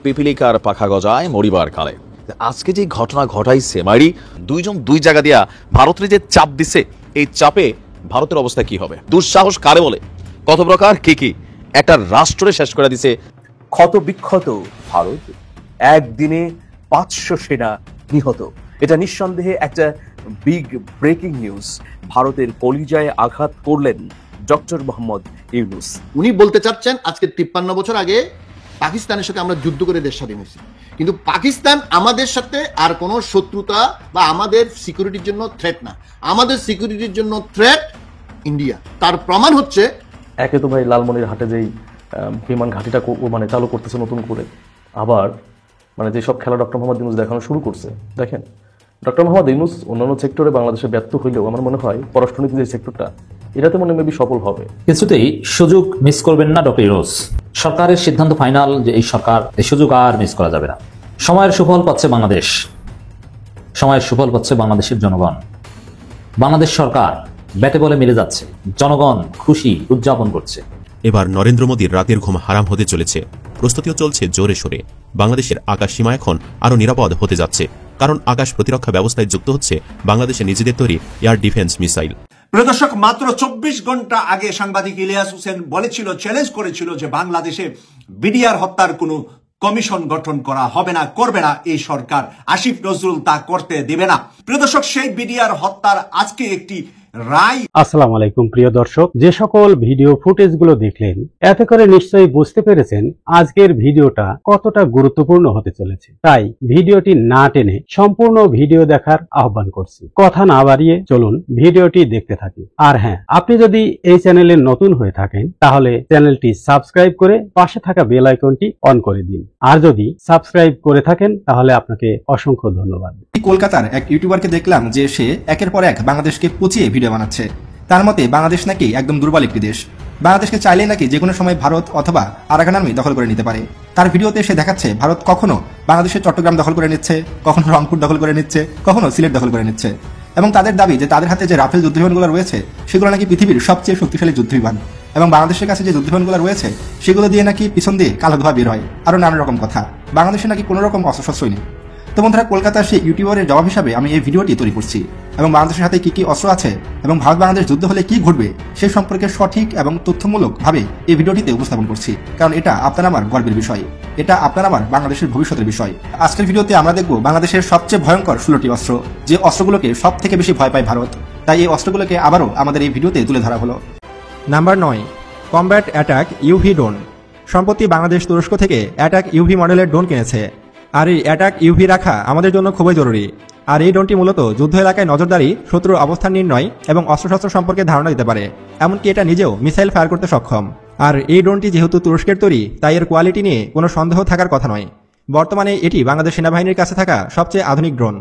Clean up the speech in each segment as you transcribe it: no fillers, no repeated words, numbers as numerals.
পিপিলিকার পাখা গজায় মরিবার কালে। আজকে যে ঘটনা ঘটাইছে মাইরি দুইজন দুই জায়গা দিয়া ভারতের যে চাপ দিছে, এই চাপে ভারতের অবস্থা কি হবে? দুঃসাহস কারে বলে? কত প্রকার কি একটা রাষ্ট্রে শেষ করে দিছে। ক্ষত বিক্ষত ভারত, একদিনে 500 সেনা নিহত। এটা নিঃসন্দেহে একটা বিগ ব্রেকিং নিউজ। ভারতের কলিজায় আঘাত করলেন ডক্টর মোহাম্মদ ইউনূস। উনি বলতে চাচ্ছেন আজকে 53 বছর আগে পাকিস্তানের সাথে আমরা যুদ্ধ করে দেশ স্বাধীন হয়েছি, কিন্তু পাকিস্তান আমাদের সাথে আর কোনো শত্রুতা বা আমাদের সিকিউরিটির জন্য থ্রেট না, আমাদের সিকিউরিটির জন্য থ্রেট ইন্ডিয়া। তার প্রমাণ হচ্ছে একে তো ভাই লালমনিরহাটে যেই বিমান ঘাঁটিটা চালু করতেছে নতুন করে, আবার যেসব খেলা ডক্টর মোহাম্মদ ইউনূস দেখানো শুরু করছে। দেখেন, ডক্টর মোহাম্মদ ইউনূস অন্যান্য সেক্টরে বাংলাদেশে ব্যর্থ হইলেও আমার মনে হয় পররাষ্ট্রনীতি যে সেক্টরটা, এটাতে মেবি সফল হবে। কিছুতেই সুযোগ মিস করবেন না ডক্টর ইউনূস। সরকারের সিদ্ধান্ত ফাইনাল যে এই সরকার এই সুযোগ আর মিস করা যাবে না। সময়ের সুফল পাচ্ছে বাংলাদেশ, সময়ের সুফল পাচ্ছে বাংলাদেশের জনগণ। বাংলাদেশ সরকার ব্যাটে বলে মিলে যাচ্ছে, জনগণ খুশি উদযাপন করছে। এবার নরেন্দ্র মোদীর রাতের ঘুম হারাম হতে চলেছে। প্রস্তুতিও চলছে জোরে সোরে। বাংলাদেশের আকাশ সীমা এখন আরো নিরাপদ হতে যাচ্ছে, কারণ আকাশ প্রতিরক্ষা ব্যবস্থায় যুক্ত হচ্ছে বাংলাদেশের নিজেদের তৈরি এয়ার ডিফেন্স মিসাইল। প্রিয় দর্শক, মাত্র 24 ঘন্টা আগে সাংবাদিক ইলিয়াস হোসেন বলেছিল, চ্যালেঞ্জ করেছিল যে বাংলাদেশে বিডিআর হত্যার কোনো কমিশন গঠন করা হবে না, করবে না এই সরকার। আসিফ নজরুল তা করতে দেবে না। প্রিয় দর্শক, সেই বিডিআর হত্যার আজকে একটি রায়। আসসালামু আলাইকুম প্রিয় দর্শক, যে সকল ভিডিও ফুটেজ গুলো দেখলেন, এতে করে নিশ্চয়ই বুঝতে পেরেছেন আজকের ভিডিওটা কতটা গুরুত্বপূর্ণ হতে চলেছে। তাই ভিডিওটি না টেনে সম্পূর্ণ ভিডিও দেখার আহ্বান করছি। কথা না বাড়িয়ে চলুন ভিডিওটি দেখতে থাকি। আর হ্যাঁ, আপনি যদি এই চ্যানেলে নতুন হয়ে থাকেন তাহলে চ্যানেলটি সাবস্ক্রাইব করে পাশে থাকা বেল আইকনটি অন করে দিন। আর যদি সাবস্ক্রাইব করে থাকেন তাহলে আপনাকে অসংখ্য ধন্যবাদ। কলকাতার এক ইউটিউবারকে দেখলাম যে সে একের পর এক বাংলাদেশকে পচিয়ে ভিডিও বানাচ্ছে। তার মতে বাংলাদেশ নাকি একদম দুর্বল একটি দেশ, বাংলাদেশকে চাইলেই নাকি যে কোনো সময় ভারত অথবা আরাকান আর্মি দখল করে নিতে পারে। তার ভিডিওতে সে দেখাচ্ছে ভারত কখনো বাংলাদেশের চট্টগ্রাম দখল করে নিচ্ছে, কখনো রংপুর দখল করে নিচ্ছে, কখনো সিলেট দখল করে নিচ্ছে। এবং তাদের দাবি যে তাদের হাতে যে রাফেল যুদ্ধবিমানগুলো রয়েছে সেগুলো নাকি পৃথিবীর সবচেয়ে শক্তিশালী যুদ্ধবিমান, এবং বাংলাদেশের কাছে যে যুদ্ধবিমানগুলো রয়েছে সেগুলো দিয়ে নাকি পিছন দিয়ে কালো ধোঁয়া বের হয়, আরো নানা রকম কথা। বাংলাদেশে নাকি কোনো রকম অস্ত্রশস্ত্রই নেই। তো বন্ধুরা, কলকাতার সেই ইউটিউবারের জবাব হিসাবে আমি এই ভিডিওটি তৈরি করছি, এবং বাংলাদেশের হাতে কি কি অস্ত্র আছে এবং ভারত বাংলাদেশ যুদ্ধ হলে কি ঘটবে সে সম্পর্কে সঠিক এবং তথ্যমূলক ভাবে এই ভিডিওটিতে উপস্থাপন করছি, কারণ এটা আপনার আমার গর্বের বিষয়, এটা আপনার আমার বাংলাদেশের ভবিষ্যতের বিষয়। আজকের ভিডিওতে আমরা দেখব বাংলাদেশের সবচেয়ে ভয়ঙ্কর 16টি অস্ত্র, যে অস্ত্রগুলোকে সব থেকে বেশি ভয় পায় ভারত। তাই এই অস্ত্রগুলোকে আবারও আমাদের এই ভিডিওতে তুলে ধরা হলো। Number 9, combat attack UV drone. সম্প্রতি বাংলাদেশ তুরস্ক থেকে অ্যাটাক ইউভি মডেলের ড্রোন কিনেছে, আর এই অ্যাটাক ইউভি রাখা আমাদের জন্য খুবই জরুরি। আর এই ড্রোনটি মূলত যুদ্ধ এলাকায় নজরদারি, শত্রুর অবস্থান নির্ণয় এবং অস্ত্রশস্ত্র সম্পর্কে ধারণা দিতে পারে। এমনকি এটা নিজেও মিসাইল ফায়ার করতে সক্ষম। আর এই ড্রোনটি যেহেতু তুরস্কের তৈরি, তাই এর কোয়ালিটি নিয়ে কোনো সন্দেহ থাকার কথা নয়। বর্তমানে এটি বাংলাদেশ সেনাবাহিনীর কাছে থাকা সবচেয়ে আধুনিক ড্রোন।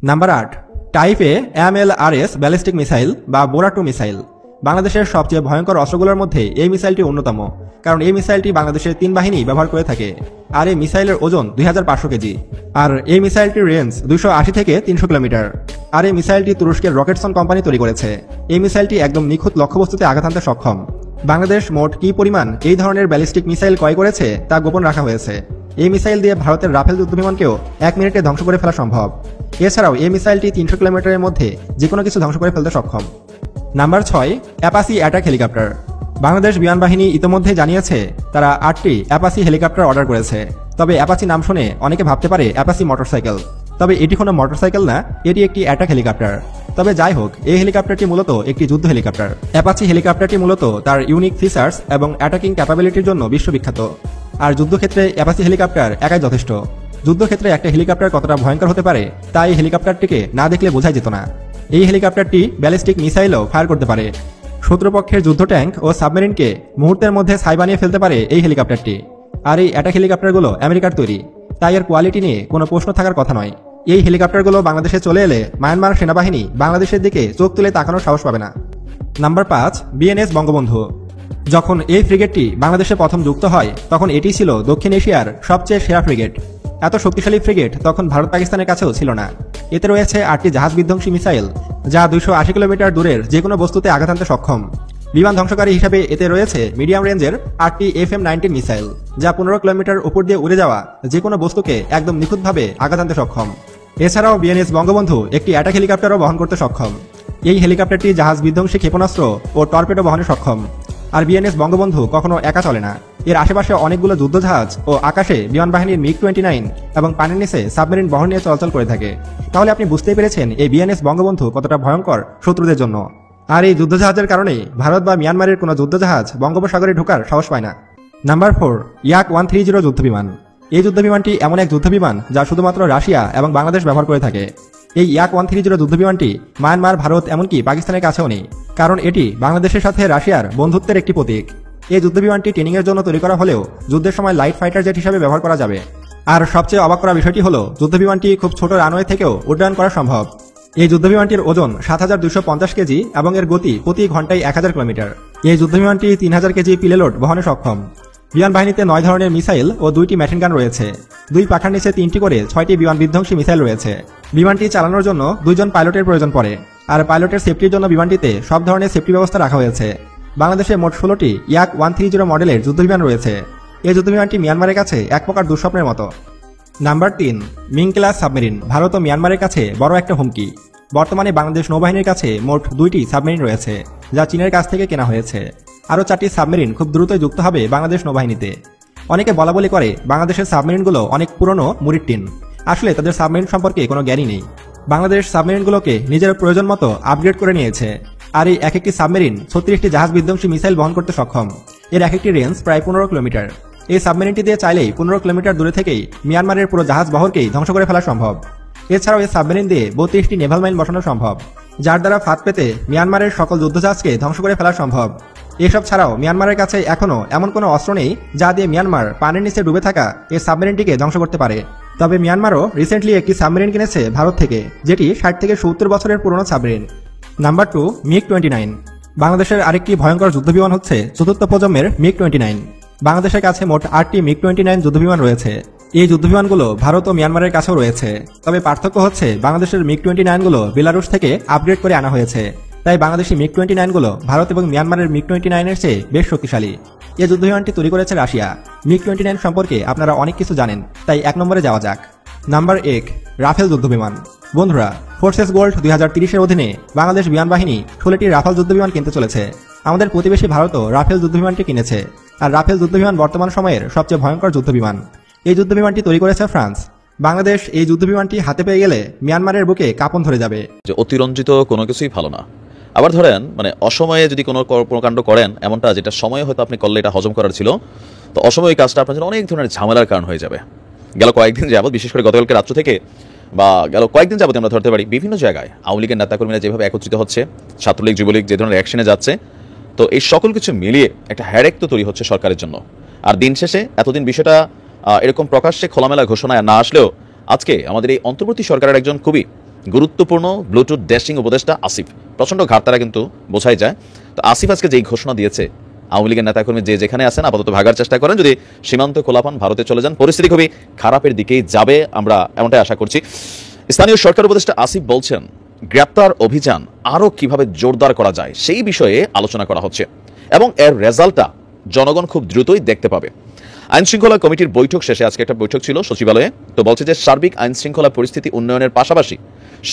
নাম্বার 8, টাইপ এ MLRS ব্যালিস্টিক মিসাইল বা বোরা 2 মিসাইল। বাংলাদেশের সবচেয়ে ভয়ঙ্কর অস্ত্রগুলোর মধ্যে এই মিসাইলটি অন্যতম, কারণ এই মিসাইলটি বাংলাদেশের 3 বাহিনী ব্যবহার করে থাকে। আর এই মিসাইলের ওজন 2500 কেজি, আর এই মিসাইলটির রেঞ্জ 280 থেকে 300 কিলোমিটার। আর এই মিসাইলটি তুরস্কের রকেটসন কোম্পানি তৈরি করেছে। এই মিসাইলটি একদম নিখুঁত লক্ষ্যবস্তুতে আঘাত হানতে সক্ষম। বাংলাদেশ মোট কি পরিমাণ এই ধরনের ব্যালিস্টিক মিসাইল ক্রয় করেছে তা গোপন রাখা হয়েছে। এই মিসাইল দিয়ে ভারতের রাফেল যুদ্ধবিমানকেও 1 মিনিটে ধ্বংস করে ফেলা সম্ভব। এছাড়াও এই মিসাইলটি 300 কিলোমিটারের মধ্যে যে কোনো কিছু ধ্বংস করে ফেলতে সক্ষম। Number 6, অ্যাপাসি attack helicopter. বাংলাদেশ বিমান বাহিনী ইতিমধ্যে জানিয়েছে তারা 8টি অ্যাপাসি হেলিকপ্টার অর্ডার করেছে। তবে অ্যাপাসি নাম শুনে অনেকে ভাবতে পারে অ্যাপাসি মোটরসাইকেল, তবে এটি কোনো মোটরসাইকেল না, এটি একটি অ্যাটাক হেলিকপ্টার। তবে যাই হোক, এই হেলিকপ্টারটি মূলত একটি যুদ্ধ হেলিকপ্টার। অ্যাপাচি হেলিকপ্টারটি মূলত তার ইউনিক ফিচার্স এবং অ্যাটাকিং ক্যাপাবিলিটির জন্য বিশ্ববিখ্যাত। আর যুদ্ধক্ষেত্রে অ্যাপাচি হেলিকপ্টার একাই যথেষ্ট। যুদ্ধক্ষেত্রে একটা হেলিকপ্টার কতটা ভয়ঙ্কর হতে পারে তা এই হেলিকপ্টারটিকে না দেখলে বোঝাই যেত না। এই হেলিকপ্টারটি ব্যালিস্টিক মিসাইলও ফায়ার করতে পারে। শত্রুপক্ষের যুদ্ধ ট্যাঙ্ক ও সাবমেরিনকে মুহূর্তের মধ্যে ছাই বানিয়ে ফেলতে পারে এই হেলিকপ্টারটি। আর এই অ্যাটাক হেলিকপ্টারগুলো আমেরিকার তৈরি, তাই এর কোয়ালিটি নিয়ে কোনো প্রশ্ন থাকার কথা নয়। এই হেলিকপ্টারগুলো বাংলাদেশে চলে এলে মায়ানমার সেনাবাহিনী বাংলাদেশের দিকে চোখ তুলে তাকানোর সাহস পাবে না। Number 5, BNS Bangabandhu. যখন এই ফ্রিগেটটি বাংলাদেশে প্রথম যুক্ত হয় তখন এটি ছিল দক্ষিণ এশিয়ার সবচেয়ে সেরা ফ্রিগেট। এত শক্তিশালী ফ্রিগেট তখন ভারত পাকিস্তানের কাছেও ছিল না। এতে রয়েছে 8টি জাহাজ বিধ্বংসী মিসাইল, যা 280 কিলোমিটার দূরের যে কোনো বস্তুতে আঘাত আনতে সক্ষম। বিমান ধ্বংসকারী হিসাবে এতে রয়েছে মিডিয়াম রেঞ্জের 8টি FM-19 মিসাইল, যা 15 কিলোমিটার উপর দিয়ে উড়ে যাওয়া যে কোনো বস্তুকে একদম নিখুঁতভাবে আঘাত আনতে সক্ষম। এছাড়াও বিএনএস বঙ্গবন্ধু একটি অ্যাটাক হেলিকপ্টারও বহন করতে সক্ষম। এই হেলিকপ্টারটি জাহাজ বিধ্বংসী ক্ষেপণাস্ত্র ও টর্পেডো বহনে সক্ষম। আর বিএনএস বঙ্গবন্ধু কখনো একা চলে না, এর আশেপাশে অনেকগুলো যুদ্ধজাহাজ ও আকাশে বিমান বাহিনীর MiG-29 এবং পানির নিচে সাবমেরিন বহর নিয়ে চলাচল করে থাকে। তাহলে আপনি বুঝতেই পেরেছেন এই বিএনএস বঙ্গবন্ধু কতটা ভয়ঙ্কর শত্রুদের জন্য। আর এই যুদ্ধজাহাজের কারণেই ভারত বা মিয়ানমারের কোনো যুদ্ধজাহাজ বঙ্গোপসাগরে ঢোকার সাহস পায় না। নাম্বার 4, Yak-130 যুদ্ধবিমান। এই যুদ্ধবিমানটি এমন এক যুদ্ধবিমান যা শুধুমাত্র রাশিয়া এবং বাংলাদেশ ব্যবহার করে থাকে। এই Yak-130 যুদ্ধবিমানটি মায়ানমার, ভারত এমনকি পাকিস্তানের কাছেও নেই, কারণ এটি বাংলাদেশের সাথে রাশিয়ার বন্ধুত্বের একটি প্রতীক। এই যুদ্ধবিমানটি ট্রেনিংয়ের জন্য তৈরি করা হলেও যুদ্ধের সময় লাইট ফাইটার জেট হিসাবে ব্যবহার করা যাবে। আর সবচেয়ে অবাক করা বিষয়টি হলো যুদ্ধবিমানটি খুব ছোট রানওয়ে থেকেও উড্ডয়ন করা সম্ভব। এই যুদ্ধবিমানটির ওজন 7250 কেজি এবং এর গতি প্রতি ঘন্টায় 1000 কিলোমিটার। এই যুদ্ধবিমানটি 3000 কেজি পিলেলোড বহনে সক্ষম। বিমান বাহিনীতে 9 ধরনের মিসাইল ও 2টি মেশিনগান রয়েছে। 2 পাখার নিচে 3টি করে 6টি বিমান বিধ্বংসী মিসাইল রয়েছে। বিমানটি চালানোর জন্য 2 জন পাইলটের প্রয়োজন পড়ে, আর পাইলটের সেফটির জন্য বিমানটিতে সব ধরনের সেফটি ব্যবস্থা রাখা হয়েছে। বাংলাদেশে মোট 16টি Yak-130 মডেলের যুদ্ধবিমান রয়েছে। এই যুদ্ধবিমানটি মিয়ানমারের কাছে এক প্রকার দুঃস্বপ্নের মতো। Number 3, Ming class submarine. ভারত ও মিয়ানমারের কাছে বড় একটা হুমকি। বর্তমানে বাংলাদেশ নৌবাহিনীর কাছে মোট 2টি সাবমেরিন রয়েছে, যা চীনের কাছ থেকে কেনা হয়েছে। আরও 4টি সাবমেরিন খুব দ্রুতই যুক্ত হবে বাংলাদেশ নৌবাহিনীতে। অনেকে বলাবলি করে বাংলাদেশের সাবমেরিনগুলো অনেক পুরনো মুড়ির টিন। আসলে তাদের সাবমেরিন সম্পর্কে কোনো জ্ঞানই নেই। বাংলাদেশ সাবমেরিনগুলোকে নিজের প্রয়োজন মতো আপগ্রেড করে নিয়েছে। আর এই এক একটি সাবমেরিন 36টি জাহাজ বিধ্বংসী মিসাইল বহন করতে সক্ষম। এর এক একটি রেঞ্জ প্রায় 15 কিলোমিটার। এই সাবমেরিনটি দিয়ে চাইলেই 15 কিলোমিটার দূরে থেকেই মিয়ানমারের পুরো জাহাজ বহরকেই ধ্বংস করে ফেলা সম্ভব। এছাড়াও এই সাবমেরিন দিয়ে 32টি নেভাল মাইন বসানো সম্ভব, যার দ্বারা ফাঁদ পেতে মিয়ানমারের সকল যুদ্ধজাহাজকে ধ্বংস করে ফেলা সম্ভব। এসব ছাড়াও মিয়ানমারের কাছে এখনও এমন কোনো অস্ত্র নেই যা দিয়ে মিয়ানমার পানির নিচে ডুবে থাকা এই সাবমেরিনটিকে ধ্বংস করতে পারে। তবে মিয়ানমারও রিসেন্টলি একটি সাবমেরিন কিনেছে ভারত থেকে, যেটি 60 থেকে 70 বছরের পুরনো সাবমেরিন। Number 2, MiG-29। বাংলাদেশের আরেকটি ভয়ঙ্কর যুদ্ধবিমান হচ্ছে চতুর্থ প্রজন্মের MiG-29। বাংলাদেশের কাছে মোট 8টি MiG-29 যুদ্ধবিমান রয়েছে। এই যুদ্ধবিমানগুলো ভারত ও মিয়ানমারের কাছেও রয়েছে। তবে পার্থক্য হচ্ছে বাংলাদেশের MiG-29 গুলো বেলারুশ থেকে আপগ্রেড করে আনা হয়েছে। তাই বাংলাদেশি MiG-29 গুলো ভারত এবং মিয়ানমারের MiG-29 এর চেয়ে বেশ শক্তিশালী। এই যুদ্ধবিমানটি তৈরি করেছে রাশিয়া। MiG-29 সম্পর্কে আপনারা অনেক কিছু জানেন, তাই 1 নম্বরে যাওয়া যাক। নাম্বার 1, রাফেল যুদ্ধবিমান। বন্ধুরা, ফোর্সেস গোল্ড 2030-এর অধীনে বাংলাদেশ বিমান বাহিনী 16টি রাফেল যুদ্ধবিমান কিনতে চলেছে। আমাদের প্রতিবেশী ভারতও রাফেল যুদ্ধবিমানটি কিনেছে। আর রাফেল যুদ্ধবিমান বর্তমান সময়ের সবচেয়ে ভয়ঙ্কর যুদ্ধবিমান। এই যুদ্ধবিমানটি তৈরি করেছে ফ্রান্স। বাংলাদেশ এই যুদ্ধবিমানটি হাতে পেয়ে গেলে মিয়ানমারের বুকে কাঁপন ধরে যাবে। যে অতিরঞ্জিত কোনো কিছুই ভালো না। আবার ধরেন অসময়ে যদি কোনো কর্মকাণ্ড করেন, এমনটা যেটা সময়ে হয়তো আপনি করলে এটা হজম করার ছিল, তো অসময়ে কাজটা আপনার জন্য অনেক ধরনের ঝামেলার কারণ হয়ে যাবে। গেল কয়েকদিন যাবত, বিশেষ করে গতকালকে রাত্র থেকে বা গেল কয়েকদিন যাবত আমরা ধরতে পারি বিভিন্ন জায়গায় আওয়ামী লীগের নেতাকর্মীরা যেভাবে একত্রিত হচ্ছে, ছাত্রলীগ যুবলীগ যে ধরনের অ্যাকশনে যাচ্ছে, তো এই সকল কিছু মিলিয়ে একটা হ্যাডেক তো তৈরি হচ্ছে সরকারের জন্য। আর দিন শেষে এতদিন বিষয়টা এরকম প্রকাশ্যে খোলামেলা ঘোষণায় না আসলেও আজকে আমাদের এই অন্তর্বর্তী সরকারের একজন খুবই গুরুত্বপূর্ণ ব্লুটুথ ড্যাশিং উপদেষ্টা আসিফ, প্রচণ্ড ঘাটতারা কিন্তু বোঝাই যায়। তো আসিফ আজকে যেই ঘোষণা দিয়েছে, আওয়ামী লীগের নেতাকর্মী যে যেখানে আছেন আপাতত ভাগার চেষ্টা করেন, যদি সীমান্ত খোলা পান ভারতে চলে যান, পরিস্থিতি খুবই খারাপের দিকেই যাবে, আমরা এমনটাই আশা করছি। স্থানীয় সরকার উপদেষ্টা আসিফ বলছেন গ্রেপ্তার অভিযান আরও কিভাবে জোরদার করা যায় সেই বিষয়ে আলোচনা করা হচ্ছে এবং এর রেজাল্টটা জনগণ খুব দ্রুতই দেখতে পাবে। আইন শৃঙ্খলা কমিটির বৈঠক শেষে আজকে একটা বৈঠক ছিল সচিবালয়ে, তো বলছে যে সার্বিক আইন শৃঙ্খলা পরিস্থিতি উন্নয়নের পাশাপাশি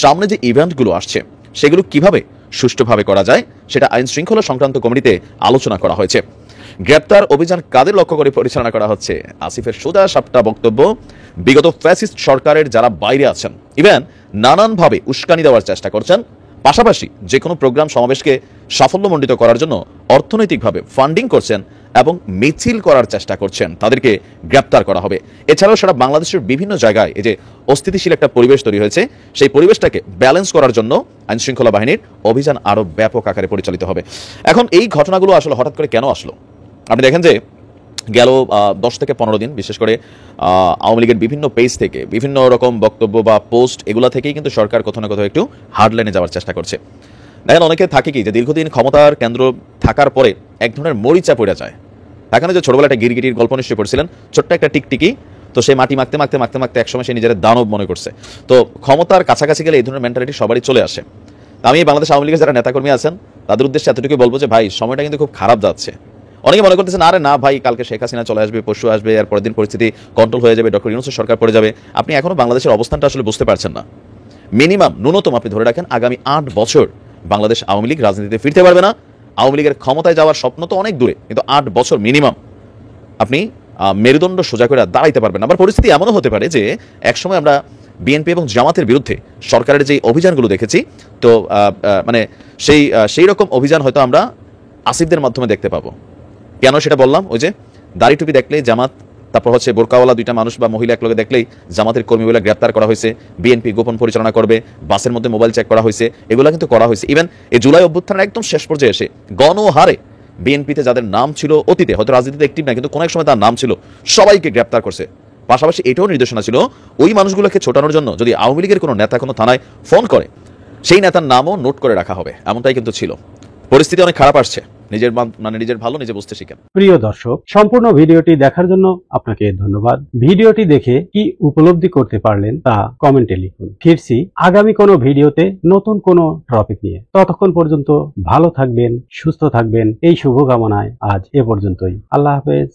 সামনে যে ইভেন্টগুলো আসছে সেগুলো কিভাবে সুষ্ঠুভাবে করা যায় সেটা আইন শৃঙ্খলা সংক্রান্ত কমিটিতে আলোচনা করা হয়েছে। গ্রেপ্তার অভিযান কাদের লক্ষ্য করে পরিচালনা করা হচ্ছে? আসিফের সোজা সাপটা বক্তব্য, বিগত ফ্যাসিস্ট সরকারের যারা বাইরে আছেন, ইভেন নানানভাবে উস্কানি দেওয়ার চেষ্টা করছেন, পাশাপাশি যে কোনো প্রোগ্রাম সমাবেশকে সাফল্যমণ্ডিত করার জন্য অর্থনৈতিকভাবে ফান্ডিং করছেন এবং মিছিল করার চেষ্টা করছেন, তাদেরকে গ্রেপ্তার করা হবে। এছাড়াও সারা বাংলাদেশের বিভিন্ন জায়গায় এই যে অস্থিতিশীল একটা পরিবেশ তৈরি হয়েছে, সেই পরিবেশটাকে ব্যালেন্স করার জন্য আইন শৃঙ্খলা বাহিনীর অভিযান আরও ব্যাপক আকারে পরিচালিত হবে। এখন এই ঘটনাগুলো আসলে হঠাৎ করে কেন আসলো? আপনি দেখেন যে গেল 10 থেকে 15 দিন বিশেষ করে আওয়ামী লীগের বিভিন্ন পেজ থেকে বিভিন্ন রকম বক্তব্য বা পোস্ট, এগুলা থেকেই কিন্তু সরকার কোথাও না কোথাও একটু হার্ড লাইনে যাওয়ার চেষ্টা করছে। দেখেন অনেকে থাকে কি যে দীর্ঘদিন ক্ষমতার কেন্দ্র থাকার পরে এক ধরনের মরিচা পড়ে যায়। এখানে যে ছোটবেলা একটা গিরগিটির গল্প নিশ্চয়ই পড়ছিলেন, ছোট্ট একটা টিকটিকি, তো সে মাটি মাখতে মাখতে মাখতে মাখতে একসময় সে নিজের দানব মনে করছে। তো ক্ষমতার কাছাকাছি গেলে এই ধরনের মেন্টালিটি সবারই চলে আসে। আমি বাংলাদেশ আওয়ামী লীগের যারা নেতাকর্মী আছেন তাদের উদ্দেশ্যে এতটুকু বলবো যে ভাই সময়টা কিন্তু খুব খারাপ যাচ্ছে। অনেকে মনে করতেছেন আরে না ভাই, কালকে শেখ হাসিনা চলে আসবে, পরশু আসবে, আর পরের দিন পরিস্থিতি কন্ট্রোল হয়ে যাবে, ডক্টর ইউনূসের সরকার পড়ে যাবে। আপনি এখনো বাংলাদেশের অবস্থানটা আসলে বুঝতে পারছেন না। মিনিমাম ন্যূনতম আপনি ধরে রাখেন আগামী 8 বছর বাংলাদেশ আওয়ামী লীগ রাজনীতিতে ফিরতে পারবে না। আওয়ামী লীগের ক্ষমতায় যাওয়ার স্বপ্ন তো অনেক দূরে, কিন্তু 8 বছর মিনিমাম আপনি মেরুদণ্ড সোজা করে দাঁড়াইতে পারবেন না। আবার পরিস্থিতি এমনও হতে পারে যে একসময় আমরা বিএনপি এবং জামাতের বিরুদ্ধে সরকারের যে অভিযানগুলো দেখেছি, তো মানে সেই রকম অভিযান হয়তো আমরা আসিফদের মাধ্যমে দেখতে পাবো। কেন সেটা বললাম, ওই যে দাড়ি টুপি দেখলেই জামাত, তারপর হচ্ছে বোরকাওয়ালা দুইটা মানুষ বা মহিলা একলগে দেখলেই জামাতের কর্মী বলে গ্রেপ্তার করা হয়েছে, বিএনপি গোপন পরিচালনা করবে, বাসের মধ্যে মোবাইল চেক করা হয়েছে, এগুলো কিন্তু করা হয়েছে। ইভেন এই জুলাই অভ্যুত্থানের একদম শেষ পর্যায়ে এসে গণহারে বিএনপিতে যাদের নাম ছিল অতীতে, হয়তো রাজনীতিতে অ্যাক্টিভ না, কিন্তু কোনো এক সময় তার নাম ছিল, সবাইকে গ্রেপ্তার করছে। পাশাপাশি এটাও নির্দেশনা ছিল ওই মানুষগুলোকে ছোটানোর জন্য যদি আওয়ামী লীগের কোনো নেতা কোনো থানায় ফোন করে, সেই নেতার নামও নোট করে রাখা হবে, এমনটাই কিন্তু ছিল। পরিস্থিতি অনেক খারাপ আসছে। নিজের ভালো নিজে বুঝতে শিখেন। প্রিয় দর্শক, সম্পূর্ণ ভিডিওটি দেখার জন্য আপনাকে ধন্যবাদ। ভিডিওটি দেখে কি উপলব্ধি করতে পারলেন তা কমেন্টে লিখুন। ফিরছি আগামী কোনো ভিডিওতে নতুন কোনো টপিক নিয়ে। ততক্ষণ পর্যন্ত ভালো থাকবেন, সুস্থ থাকবেন, এই শুভকামনায় আজ এ পর্যন্তই। আল্লাহ হাফেজ।